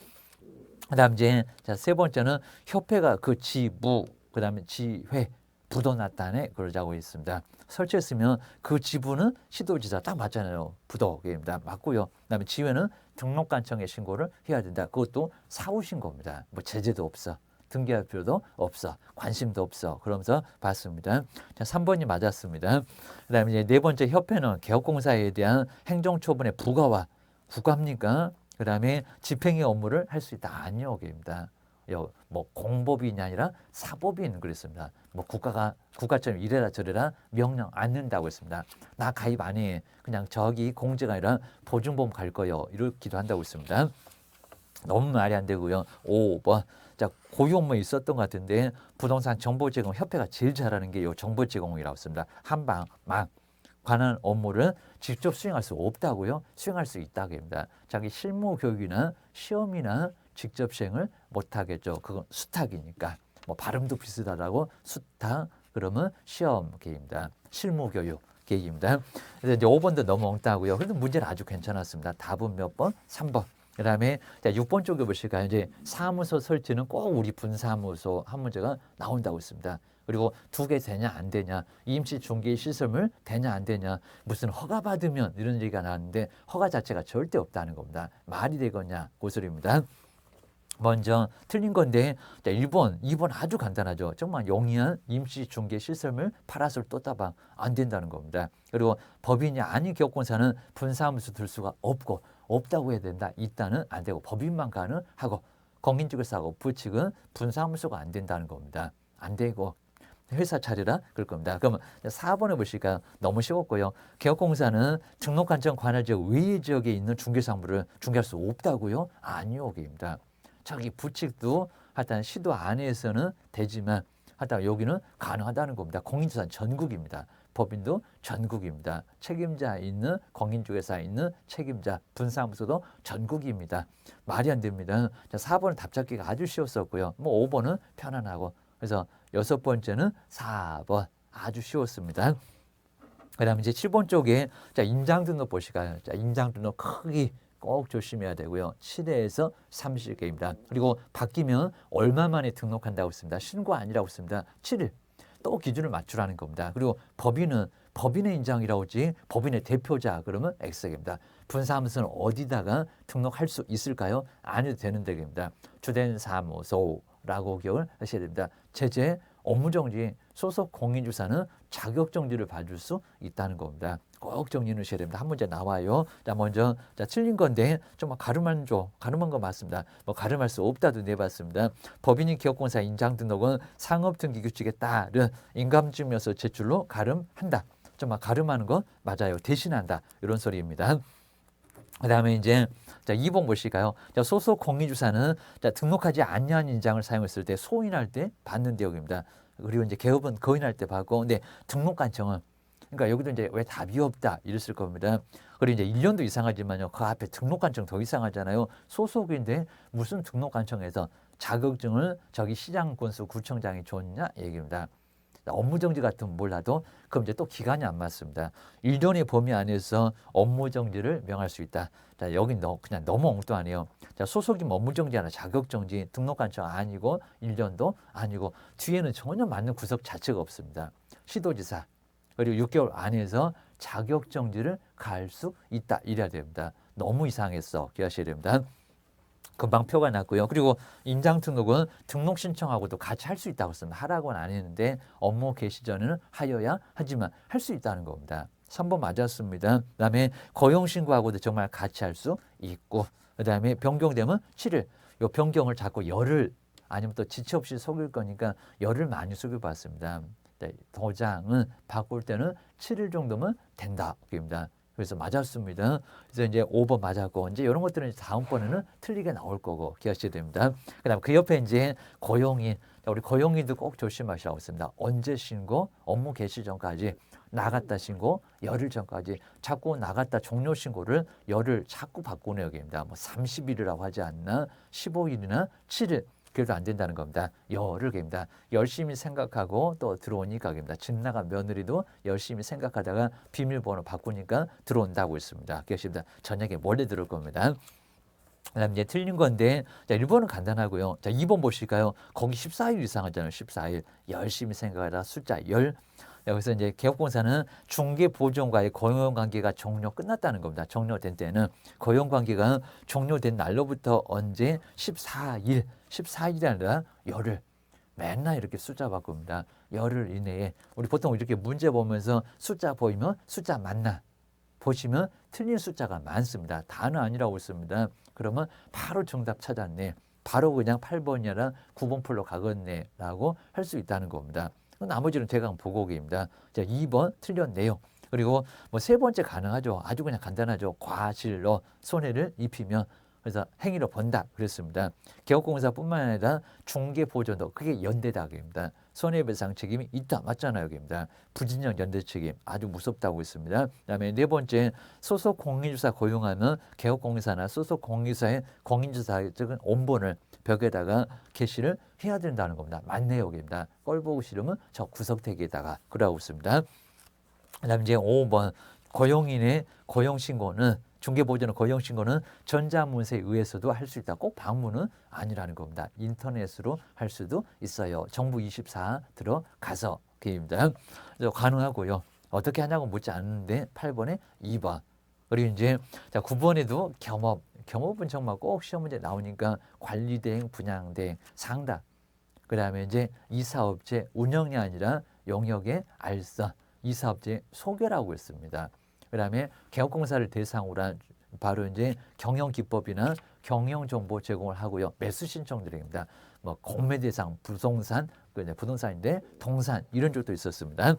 [SPEAKER 1] 그다음 이제 자, 세 번째는 협회가 그 지부 그다음에 지회 부도났다네 그러자고 했습니다. 설치했으면 그 지부는 시도지사 딱 맞잖아요. 부도입니다. 맞고요. 그다음에 지회는 등록관청에 신고를 해야 된다. 그것도 사후신고입니다. 뭐 제재도 없어. 등기할 필요도 없어. 관심도 없어. 그러면서 봤습니다. 자, 3번이 맞았습니다. 그다음에 이제 네 번째 협회는 개업공사에 대한 행정처분의 부과와 국가입니까? 그다음에 집행의 업무를 할 수 있다. 아니요, 입니다. 뭐 공법인이 아니라 사법인 그랬습니다. 뭐 국가처럼 이래라 저래라 명령 안 는다고 했습니다. 나 가입 안 해. 그냥 저기 공제가 아니라 보증보험 갈 거요. 이렇기도 한다고 했습니다. 너무 말이 안 되고요. 5번. 자, 고유 업무 있었던 것 같은데 부동산 정보 제공 협회가 제일 잘하는 게 요 정보 제공이라고 했습니다. 한방 막 관한 업무를 직접 수행할 수 없다고요? 수행할 수 있다고 합니다. 자기 실무 교육이나 시험이나 직접 시행을 못 하겠죠. 그건 수탁이니까. 뭐 발음도 비슷하다고 수탁 그러면 시험 계획입니다. 실무 교육 계획입니다. 그래서 이제 5번도 너무 엉따고요. 그래도 문제는 아주 괜찮았습니다. 답은 몇 번? 3번. 그다음에 6번 쪽에 보실까요? 이제 사무소 설치는 꼭 우리 분사무소 한 문제가 나온다고 했습니다. 그리고 2개 되냐 안 되냐 임시 중개 시설물 되냐 안 되냐 무슨 허가 받으면 이런 얘기가 나왔는데 허가 자체가 절대 없다는 겁니다. 말이 되겠냐 고소리입니다. 먼저 틀린 건데, 자, 1번, 2번 아주 간단하죠. 정말 용이한 임시 중개 시설물 파라솔 또다방 안 된다는 겁니다. 그리고 법인이 아닌 기업공사는 분사무소 들 수가 없고, 없다고 해야 된다. 있다는 안 되고 법인만 가능하고, 공인중개사하고 부칙은 분사무소가 안 된다는 겁니다. 안 되고 회사 차리라 그럴 겁니다. 그러면 4번에 보실까요? 너무 쉬웠고요. 개업공사는 등록관청 관할 지역 외의 지역에 있는 중개사무를 중개할 수 없다고요? 아니요, 입니다. 저기 부칙도 하여튼 시도 안에서는 되지만 하여튼 여기는 가능하다는 겁니다. 공인중개사는 전국입니다. 법인도 전국입니다. 책임자 있는 공인중개사 있는 책임자 분사무소도 전국입니다. 말이 안 됩니다. 자, 4번은 답 잡기가 아주 쉬웠었고요. 뭐 5번은 편안하고, 그래서 6번째는 4번 아주 쉬웠습니다. 그다음에 이제 7번 쪽에 자, 임장 등록 보실까요? 자, 임장 등록 크기 꼭 조심해야 되고요. 7회에서 30개입니다. 그리고 바뀌면 얼마 만에 등록한다고 했습니다. 신고 아니라고 했습니다. 7일. 또 기준을 맞추라는 겁니다. 그리고 법인은 법인의 인장이라고 하지 법인의 대표자 그러면 X입니다. 분사무소는 어디다가 등록할 수 있을까요? 안 해도 되는 데입니다. 주된 사무소라고 기억을 하셔야 됩니다. 제재, 업무정지, 소속 공인중개사는 자격정지를 받을 수 있다는 겁니다. 꼭 정리해 주셔야 됩니다. 한 문제 나와요. 자, 먼저 자, 틀린 건데 정말 가름한 거 맞습니다. 뭐 가름할 수 없다도 내봤습니다. 법인인 기업공사 인장 등록은 상업등기 규칙에 따른 인감증명서 제출로 가름한다. 정말 가름하는 건 맞아요. 대신한다. 이런 소리입니다. 그다음에 이제 자, 2번 보실까요? 자, 소속 공인중개사는 자, 등록하지 않는 인장을 사용했을 때 소인할 때 받는 대역입니다. 그리고 이제 개업은 거인할 때 받고, 근데 등록관청은 그러니까 여기도 이제 왜 답이 없다 이랬을 겁니다. 그리고 이제 1년도 이상하지만요. 그 앞에 등록관청 더 이상하잖아요. 소속인데 무슨 등록관청에서 자격증을 저기 시장군수 구청장이 줬냐 얘기입니다. 업무정지 같은 몰라도 그럼 이제 또 기간이 안 맞습니다. 1년의 범위 안에서 업무정지를 명할 수 있다. 자, 여긴 그냥 너무 엉뚱하네요. 자, 소속이면 업무정지 하나 자격정지 등록관청 아니고 1년도 아니고 뒤에는 전혀 맞는 구석 자체가 없습니다. 시도지사 그리고 6개월 안에서 자격정지를 갈 수 있다. 이래야 됩니다. 너무 이상했어. 기억하셔야 됩니다. 금방 표가 났고요. 그리고 임장 등록은 등록 신청하고도 같이 할 수 있다고 했습니다. 하라고는 안 했는데 업무 개시 전에는 하여야 하지만 할 수 있다는 겁니다. 3번 맞았습니다. 그다음에 고용 신고하고도 정말 같이 할 수 있고, 그다음에 변경되면 7일. 요 변경을 자꾸 열흘 아니면 또 지체 없이 속일 거니까 열흘 많이 속여 봤습니다. 도장은 바꿀 때는 7일 정도면 된다. 입니다. 그래서 맞았습니다. 그래서 이제 5번 맞았고, 이제 이런 것들은 다음번에는 틀리게 나올 거고 기억하셔야 됩니다. 그 다음 그 옆에 이제 고용인, 우리 고용인도 꼭 조심하시라고 했습니다. 언제 신고? 업무 개시 전까지. 나갔다 신고 열흘 전까지. 자꾸 나갔다 종료 신고를 열흘 자꾸 바꾸는 여기입니다. 뭐 30일이라고 하지 않나? 15일이나 7일. 그래도 안 된다는 겁니다. 열흘 입니다. 열심히 생각하고 또 들어오니까 입니다. 집 나간 며느리도 열심히 생각하다가 비밀번호 바꾸니까 들어온다고 했습니다. 기억하십니다. 저녁에 몰래 들어올 겁니다. 그다음 이제 틀린 건데, 자, 1번은 간단하고요. 자, 2번 보실까요? 거기 14일 이상 하잖아요. 14일. 열심히 생각하다 숫자 10. 여기서 이제 개업공사는 중개보증과의 고용관계가 종료 끝났다는 겁니다. 종료된 때는 고용관계가 종료된 날로부터 언제 14일, 14일이 아니라 열흘. 맨날 이렇게 숫자 바꿉니다. 열흘 이내에. 우리 보통 이렇게 문제 보면서 숫자 보이면 숫자 맞나? 보시면 틀린 숫자가 많습니다. 다는 아니라고 했습니다. 그러면 바로 정답 찾았네. 바로 그냥 8번이 아니라 9번 풀로 가겠네 라고 할 수 있다는 겁니다. 나머지는 대강 보고기입니다. 자, 2번 틀렸네요. 그리고 뭐 세 번째 가능하죠. 아주 그냥 간단하죠. 과실로 손해를 입히면, 그래서 행위로 번다 그랬습니다. 개업공사뿐만 아니라 중개보전도 그게 연대다입니다. 손해배상 책임이 있다 맞잖아요. 여기입니다. 부진형 연대 책임 아주 무섭다고 했습니다. 그다음에 네 번째 소속 공인주사 고용하면 개업공사나 소속 공인주사의 공인주사 즉은 원본을 벽에다가 게시를 해야 된다는 겁니다. 맞네요. 여기입니다. 꼴 보고 싫으면 저 구석대기에다가 그러고 있습니다. 그다음에 이제 5번 고용인의 고용신고는 중개보전의 고용신고는 전자문서에 의해서도 할 수 있다. 꼭 방문은 아니라는 겁니다. 인터넷으로 할 수도 있어요. 정부 24 들어가서 그입니다. 가능하고요. 어떻게 하냐고 묻지 않는데 8번에 2번. 그리고 이제 자 9번에도 경호분 정말 꼭 시험 문제 나오니까 관리대행, 분양대행, 상담. 그다음에 이제 이 사업체 운영이 아니라 영역의 알선, 이 사업체 소개라고 있습니다. 그다음에 개업공사를 대상으로 한 바로 이제 경영 기법이나 경영 정보 제공을 하고요. 매수 신청 드립니다. 뭐 공매 대상 부동산, 부동산인데 동산 이런 쪽도 있었습니다.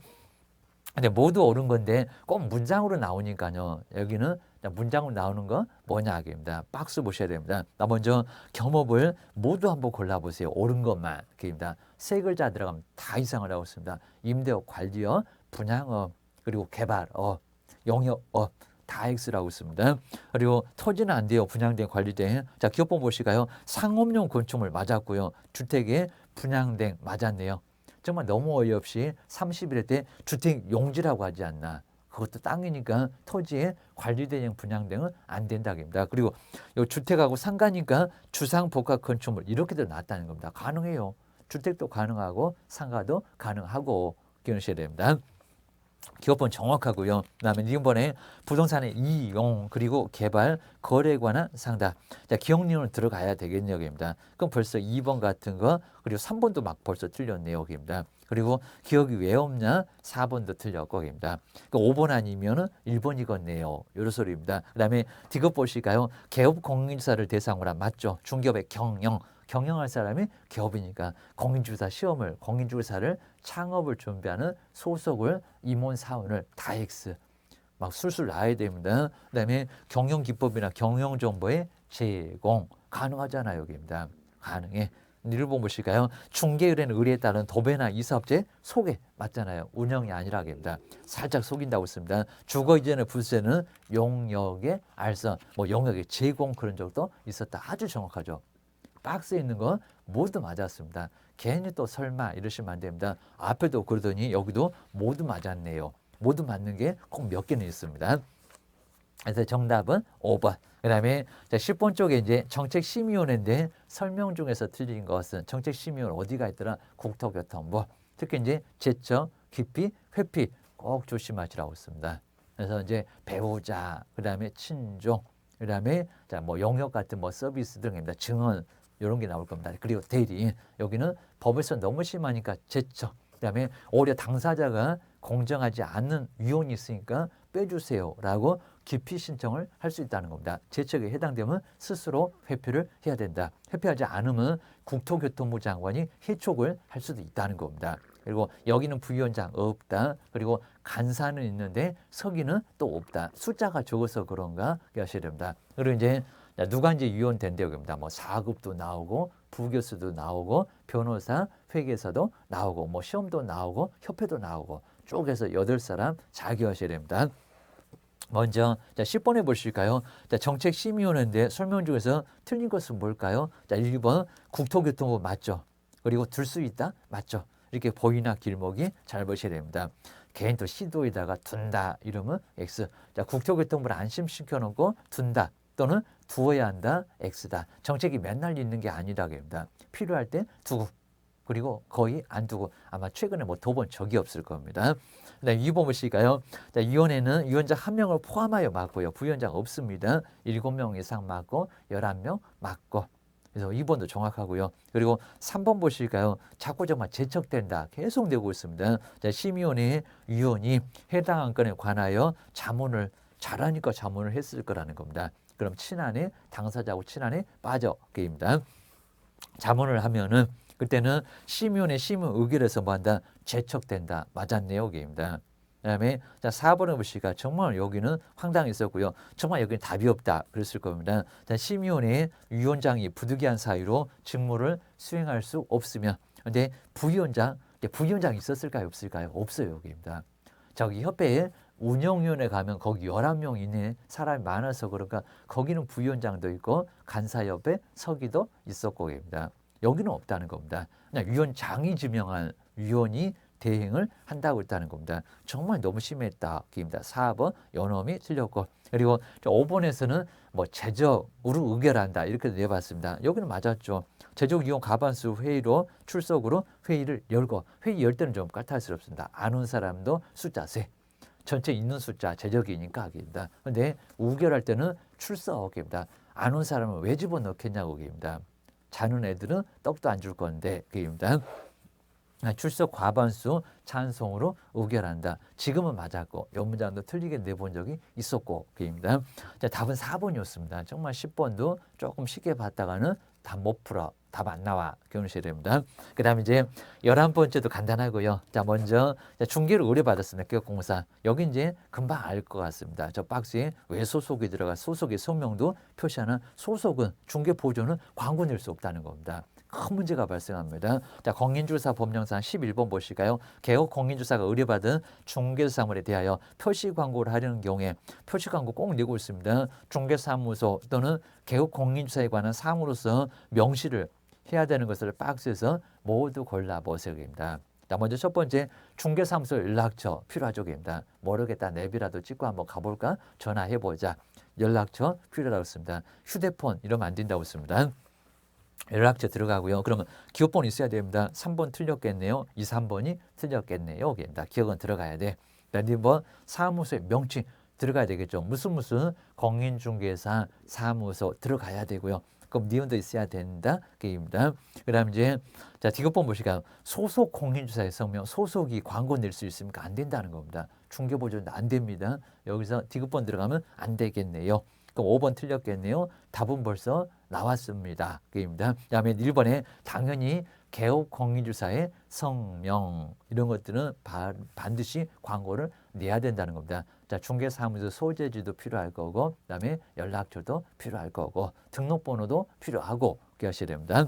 [SPEAKER 1] 근데 모두 옳은 건데 꼭 문장으로 나오니까요. 여기는 문장으로 나오는 거 뭐냐 하기입니다. 박스 보셔야 됩니다. 나 먼저 겸업을 모두 한번 골라보세요. 옳은 것만 입니다. 세 글자 들어가면 다 이상을 하고 있습니다. 임대업, 관리업, 분양업, 그리고 개발업, 영역업 다 X라고 있습니다. 그리고 토지는 안 돼요. 분양된, 관리된. 자, 기업번 보실까요? 상업용 건축물 맞았고요. 주택에 분양된 맞았네요. 정말 너무 어이없이 30일 때 주택 용지라고 하지 않나. 그것도 땅이니까 토지에 관리대행 분양대행은 안 된다입니다. 그리고 이 주택하고 상가니까 주상복합 건축물 이렇게도 낫다는 겁니다. 가능해요. 주택도 가능하고 상가도 가능하고 기억하셔야 됩니다. 기업번 정확하고요. 그다음에 이번에 부동산의 이용 그리고 개발 거래에 관한 상담. 자, 기억리원 들어가야 되겠네요, 여기입니다. 그럼 벌써 2번 같은 거 그리고 3번도 막 벌써 틀렸네요, 여기입니다. 그리고 기억이 왜 없냐? 4번도 틀렸고, 여기입니다. 그러니까 5번 아니면은 1번이겠네요. 이런 소리입니다. 그다음에 D급 보실까요? 개업 공인사를 대상으로 한 맞죠? 중개업의 경영할 사람이 기업이니까 공인중개사를 창업을 준비하는 소속을 임원사원을 다 X 막 술술 나야 됩니다. 그다음에 경영기법이나 경영정보의 제공 가능하잖아요. 여기입니다. 가능해. 일본 보실까요? 중개의뢰는 의뢰에 따른 도배나 이사업체 소개 맞잖아요. 운영이 아니라 합니다. 살짝 속인다고 했습니다. 주거 이전의 부세는 용역의 알선, 뭐 용역의 제공 그런 적도 있었다. 아주 정확하죠. 박스에 있는 거 모두 맞았습니다. 괜히 또 설마 이러시면 안 됩니다. 앞에도 그러더니 여기도 모두 맞았네요. 모두 맞는 게 꼭 몇 개는 있습니다. 그래서 정답은 5번. 그 다음에 10번 쪽에 이제 정책심의위원회인데 설명 중에서 틀린 것은 정책심의위원회 어디가 있더라? 국토교통부. 특히 이제 제적, 기피, 회피 꼭 조심하시라고 했습니다. 그래서 이제 배우자, 그 다음에 친족, 그 다음에 뭐 영역 같은 뭐 서비스 등입니다. 증언 이런 게 나올 겁니다. 그리고 대리 여기는 법에서 너무 심하니까 제적. 그다음에 오히려 당사자가 공정하지 않는 위원이 있으니까 빼주세요라고 기피 신청을 할 수 있다는 겁니다. 제척에 해당되면 스스로 회피를 해야 된다. 회피하지 않으면 국토교통부 장관이 해촉을 할 수도 있다는 겁니다. 그리고 여기는 부위원장 없다. 그리고 간사는 있는데 서기는 또 없다. 숫자가 적어서 그런가 하셔야 됩니다. 그리고 이제 누가 이제 위원 된대요. 그럽니다. 뭐 4급도 나오고 부교수도 나오고 변호사, 회계사도 나오고 뭐 시험도 나오고 협회도 나오고 쭉 해서 8사람 잘 기억하셔야 됩니다. 먼저 10번에 보실까요? 정책심의위원회인데 설명 중에서 틀린 것은 뭘까요? 1번 국토교통부 맞죠? 그리고 둘 수 있다? 맞죠? 이렇게 보이나 길목이 잘 보셔야 됩니다. 개인 또 시도에다가 둔다 이러면 X. 국토교통부를 안심시켜놓고 둔다 또는 두어야 한다 X다. 정책이 맨날 있는 게 아니다 그럽니다. 필요할 때 두고 그리고 거의 안 두고 아마 최근에 뭐 두 번 적이 없을 겁니다. 네, 2번 보실까요? 위원회는 위원장 1명을 포함하여 맡고요. 부위원장 없습니다. 7명 이상 맡고 11명 맡고. 그래서 2번도 정확하고요. 그리고 3번 보실까요? 자꾸 정말 제척된다. 계속 되고 있습니다. 심의위원회 위원이 해당 안건에 관하여 자문을 잘하니까 자문을 했을 거라는 겁니다. 그럼 친안에 당사자하고 친안에 빠져 게임입니다. 자문을 하면은 그때는 심의원의 심의 의결에서 뭐한다? 제척된다. 맞았네요. 게임입니다. 그다음에 4번을 보시니까 정말 여기는 황당했었고요. 정말 여기는 답이 없다. 그랬을 겁니다. 심의원의 위원장이 부득이한 사유로 직무를 수행할 수 없으면 근데 부위원장이 있었을까요? 없을까요? 없어요. 여기입니다. 저기 협회에 운영위원회 가면 거기 11명 이내 사람이 많아서 그런가 거기는 부위원장도 있고 간사협회 서기도 있었고 입니다. 여기는 없다는 겁니다. 그냥 위원장이 지명한 위원이 대행을 한다고 했다는 겁니다. 정말 너무 심했다. 입니다. 4번 연엄이 틀렸고 그리고 5번에서는 뭐 제적으로 의결한다 이렇게 내봤습니다. 여기는 맞았죠. 제적 이용 가반수 회의로 출석으로 회의를 열고 회의 열 때는 좀 까탈스럽습니다. 안 온 사람도 숫자 세. 전체 있는 숫자 제적이니까 하기입니다. 그런데 우결할 때는 출석입니다. 안 온 사람은 왜 집어넣겠냐고 얘기입니다. 자는 애들은 떡도 안 줄 건데 그입니다. 출석 과반수 찬성으로 의결한다. 지금은 맞았고 이 문장도 틀리게 내본 적이 있었고 그입니다. 자, 답은 4번이었습니다. 정말 10번도 조금 쉽게 봤다가는 답 못 풀어. 답 안 나와. 기억하셔야 됩니다. 그 다음에 이제 11번째도 간단하고요. 자, 먼저 중개를 의뢰받았습니다. 기업공사. 여기 이제 금방 알 것 같습니다. 저 박스에 왜 소속이 들어가 소속의 소명도 표시하는 소속은 중개보조는 광고 낼 수 없다는 겁니다. 큰 문제가 발생합니다. 자, 공인중개사 법령상 11번 보실까요? 개업 공인중개사가 의뢰받은 중개사물에 대하여 표시 광고를 하려는 경우에 표시 광고 꼭 내고 있습니다. 중개사무소 또는 개업 공인중개사에 관한 사무로서 명시를 해야 되는 것을 박스에서 모두 골라보세요입니다. 자, 먼저 첫 번째 중개사무소 연락처 필요하죠입니다. 모르겠다 내비라도 찍고 한번 가볼까? 전화해보자. 연락처 필요하다고 했습니다. 휴대폰 이러면 안 된다고 했습니다. 연락처 들어가고요. 그러면 기업번호 있어야 됩니다. 3번 틀렸겠네요. 2, 3번이 틀렸겠네요. 여기입니다. 기억은 들어가야 돼. 그다음에 뭐 사무소의 명칭 들어가야 되겠죠. 무슨 공인중개사 사무소 들어가야 되고요. 그럼 니은도 있어야 된다. 그입니다. 그다음 이제 자 디귿번 보시까 소속 공인중개사의 성명 소속이 광고 낼 수 있습니까? 안 된다는 겁니다. 중개보조는 안 됩니다. 여기서 디귿번 들어가면 안 되겠네요. 그럼 5번 틀렸겠네요. 답은 벌써 나왔습니다. 그입니다. 그다음에 1번에 당연히 개업 공인중개사의 성명 이런 것들은 반드시 광고를 내야 된다는 겁니다. 자, 중개사무소 소재지도 필요할 거고 그다음에 연락처도 필요할 거고 등록번호도 필요하고 기억하셔야 됩니다.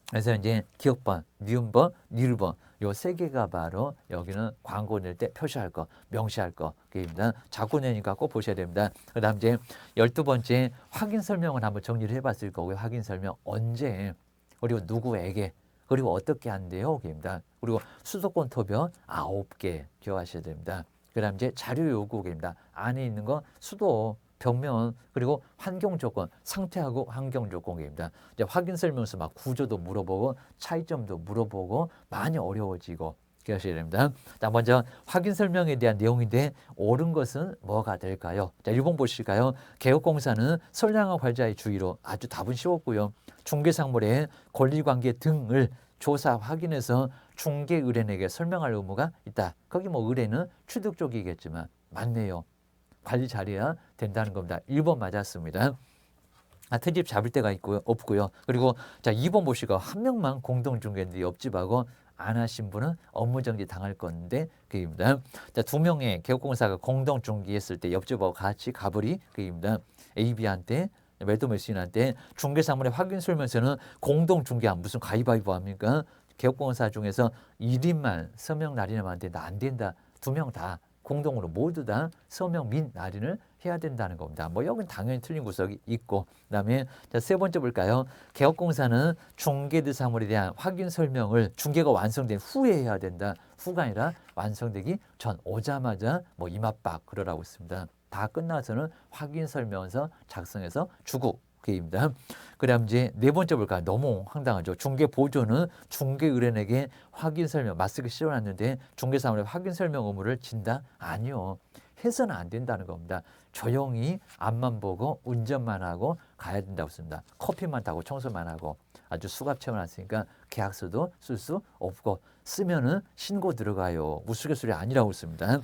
[SPEAKER 1] 그래서 이제 기억번, 니은번, 니을번 요 세 개가 바로 여기는 광고 낼 때 표시할 거, 명시할 거 그입니다. 자꾸 내니까 꼭 보셔야 됩니다. 그다음 이제 12번째 확인 설명을 한번 정리를 해봤을 거고요. 확인 설명 언제 그리고 누구에게 그리고 어떻게 한대요? 그입니다. 그리고 수도권 토변 9개 기억하셔야 됩니다. 그다음 이제 자료 요구입니다. 안에 있는 거 수도 벽면 그리고 환경 조건 상태하고 환경 조건입니다. 이제 확인 설명서 막 구조도 물어보고 차이점도 물어보고 많이 어려워지고 기억하셔야 됩니다. 자, 먼저 확인 설명에 대한 내용인데 옳은 것은 뭐가 될까요? 자, 1번 보실까요? 개업공사는 선량한 관리자의 주의로 아주 답은 쉬웠고요. 중개상물의 권리관계 등을 조사 확인해서 중개 의뢰인에게 설명할 의무가 있다. 거기 뭐 의뢰는 취득 쪽이겠지만 맞네요. 관리 잘해야 된다는 겁니다. 1번 맞았습니다. 트집 잡을 때가 있고요, 없고요. 그리고 자 2번 보시고 한 명만 공동중개인데 옆집하고 안 하신 분은 업무정지 당할 건데 그입니다. 자, 2명의 개업공사가 공동중개했을 때 옆집하고 같이 가버리 그입니다. AB한테 매도매수인한테 중개사물의 확인 설명서는 공동중개한 무슨 가위바위보 합니까? 개업공사 중에서 1인만 서명 날인하면 안 된다. 안 된다. 2명 다. 공동으로 모두 다 서명 및 날인을 해야 된다는 겁니다. 뭐 여긴 당연히 틀린 구석이 있고 그다음에 자, 세 번째 볼까요? 개업공사는 중개대 사물에 대한 확인 설명을 중개가 완성된 후에 해야 된다. 후가 아니라 완성되기 전 오자마자 뭐 이맛박 그러라고 있습니다. 다 끝나서는 확인 설명서 작성해서 주고 그입니다. 그다음 이제 네 번째 볼까요? 너무 황당하죠. 중개 보조는 중개 의뢰인에게 확인 설명 맞쓰기 실어놨는데 중개사물의 확인 설명 의무를 진다? 아니요. 해서는 안 된다는 겁니다. 조용히 앞만 보고 운전만 하고 가야 된다고 씁니다. 커피만 타고 청소만 하고 아주 수갑 채워놨으니까 계약서도 쓸 수 없고 쓰면은 신고 들어가요. 우스갯소리 아니라고 씁니다.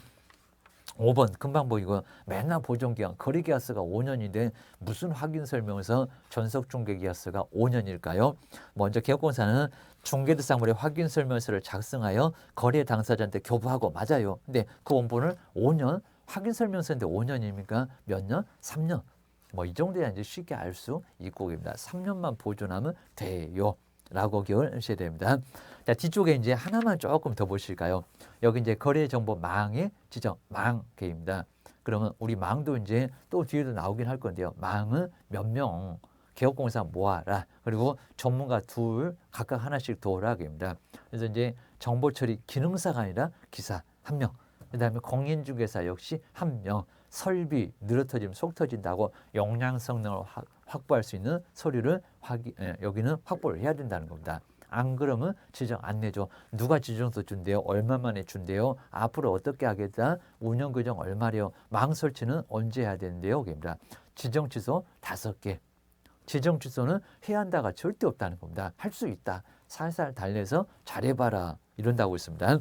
[SPEAKER 1] 5번 금방 보이고 맨날 보존기간 거래계약서가 5년인데 무슨 확인 설명서 전속중개계약서가 5년일까요? 먼저 개업공사는 중개대상물의 확인 설명서를 작성하여 거래 당사자한테 교부하고 맞아요. 근데 그 원본을 5년 확인 설명서인데 5년입니까? 몇 년? 3년. 뭐 이 정도야 이제 쉽게 알 수 있고 입니다. 3년만 보존하면 돼요. 라고 기억하셔야 됩니다. 자, 뒤쪽에 이제 하나만 조금 더 보실까요? 여기 이제 거래정보망의 지정, 망개입니다. 그러면 우리 망도 이제 또 뒤에도 나오긴 할 건데요. 망은 몇 명, 개업공사 모아라. 그리고 전문가 둘, 각각 하나씩 도라입니다. 그래서 이제 정보처리 기능사가 아니라 기사 한 명. 그 다음에 공인중개사 역시 한 명. 설비 늘어터지면 속 터진다고 용량 성능을 확보할 수 있는 서류를 여기는 확보를 해야 된다는 겁니다. 안 그러면 지정 안 내죠. 누가 지정서 준대요? 얼마 만에 준대요? 앞으로 어떻게 하겠다? 운영 규정 얼마래요? 망 설치는 언제 해야 되는데요? 입니다. 지정 취소 5개. 지정 취소는 해야 한다가 절대 없다는 겁니다. 할 수 있다. 살살 달래서 잘해봐라. 이런다고 있습니다.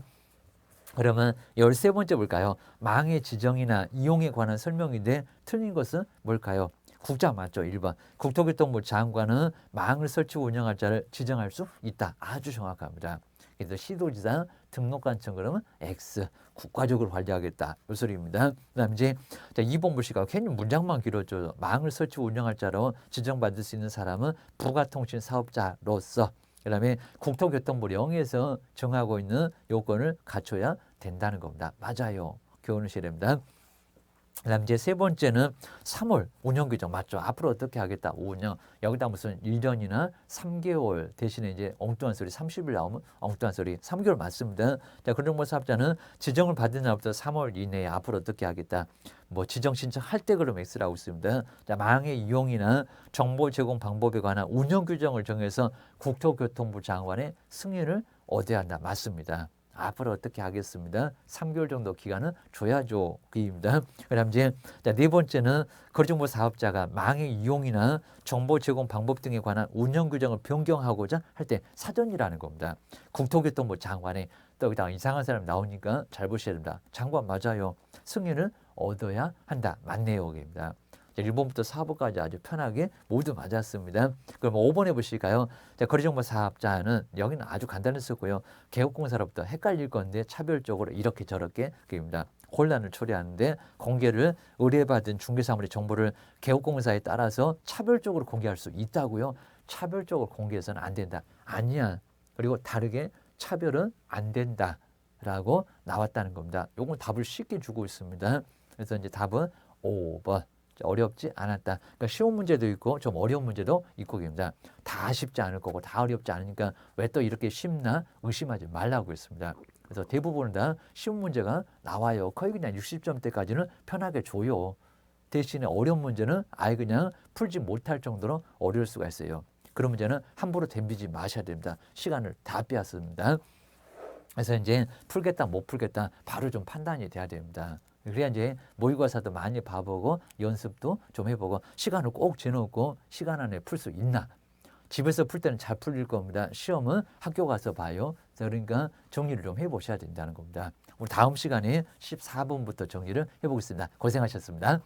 [SPEAKER 1] 그러면 13번째 볼까요? 망의 지정이나 이용에 관한 설명인데 틀린 것은 뭘까요? 국자 맞죠? 1번. 국토교통부 장관은 망을 설치 운영할 자를 지정할 수 있다. 아주 정확합니다. 그래서 시도지사 등록관청 그러면 X. 국가적으로 관리하겠다. 이 소리입니다. 그 다음 이제 2번 보시까 괜히 문장만 길어져요. 망을 설치 운영할 자로 지정받을 수 있는 사람은 부가통신 사업자로서 그 다음에 국토교통부 령에서 정하고 있는 요건을 갖춰야 된다는 겁니다. 맞아요. 교훈을 시됩니다. 그 다음 이제 3번째는 3월 운영규정 맞죠? 앞으로 어떻게 하겠다. 5년. 여기다 무슨 1년이나 3개월 대신에 이제 엉뚱한 소리 30일 나오면 엉뚱한 소리 3개월 맞습니다. 자, 그런 사업자는 지정을 받은 날부터 3월 이내에 앞으로 어떻게 하겠다. 뭐 지정 신청할 때 그럼 X라고 있습니다. 자, 망의 이용이나 정보 제공 방법에 관한 운영 규정을 정해서 국토교통부 장관의 승인을 얻어야 한다. 맞습니다. 앞으로 어떻게 하겠습니다. 3개월 정도 기간은 줘야죠. 그입니다. 그다음 이제 4번째는 거리정보 사업자가 망의 이용이나 정보 제공 방법 등에 관한 운영 규정을 변경하고자 할 때 사전이라는 겁니다. 국토교통부 장관에 또 여기다 이상한 사람 나오니까 잘 보셔야 됩니다. 장관 맞아요. 승인을 얻어야 한다. 맞네요. 그입니다. 1번부터 4번까지 아주 편하게 모두 맞았습니다. 그럼 5번 해보실까요? 자, 거리정보 사업자는 여기는 아주 간단했었고요. 개업공사로부터 헷갈릴 건데 차별적으로 이렇게 저렇게 그입니다. 혼란을 초래하는데 공개를 의뢰받은 중개사물의 정보를 개업공사에 따라서 차별적으로 공개할 수 있다고요. 차별적으로 공개해서는 안 된다. 아니야. 그리고 다르게 차별은 안 된다라고 나왔다는 겁니다. 요건 답을 쉽게 주고 있습니다. 그래서 이제 답은 5번. 어렵지 않았다. 그러니까 쉬운 문제도 있고 좀 어려운 문제도 있고 입니다. 다 쉽지 않을 거고 다 어렵지 않으니까 왜 또 이렇게 쉽나 의심하지 말라고 했습니다. 그래서 대부분 다 쉬운 문제가 나와요. 거의 그냥 60점대까지는 편하게 줘요. 대신에 어려운 문제는 아예 그냥 풀지 못할 정도로 어려울 수가 있어요. 그런 문제는 함부로 덤비지 마셔야 됩니다. 시간을 다 빼앗습니다. 그래서 이제 풀겠다 못 풀겠다 바로 좀 판단이 돼야 됩니다. 그래야 이제 모의고사도 많이 봐보고 연습도 좀 해보고 시간을 꼭 재놓고 시간 안에 풀 수 있나. 집에서 풀 때는 잘 풀릴 겁니다. 시험은 학교 가서 봐요. 그러니까 정리를 좀 해보셔야 된다는 겁니다. 우리 다음 시간에 14번부터 정리를 해보겠습니다. 고생하셨습니다.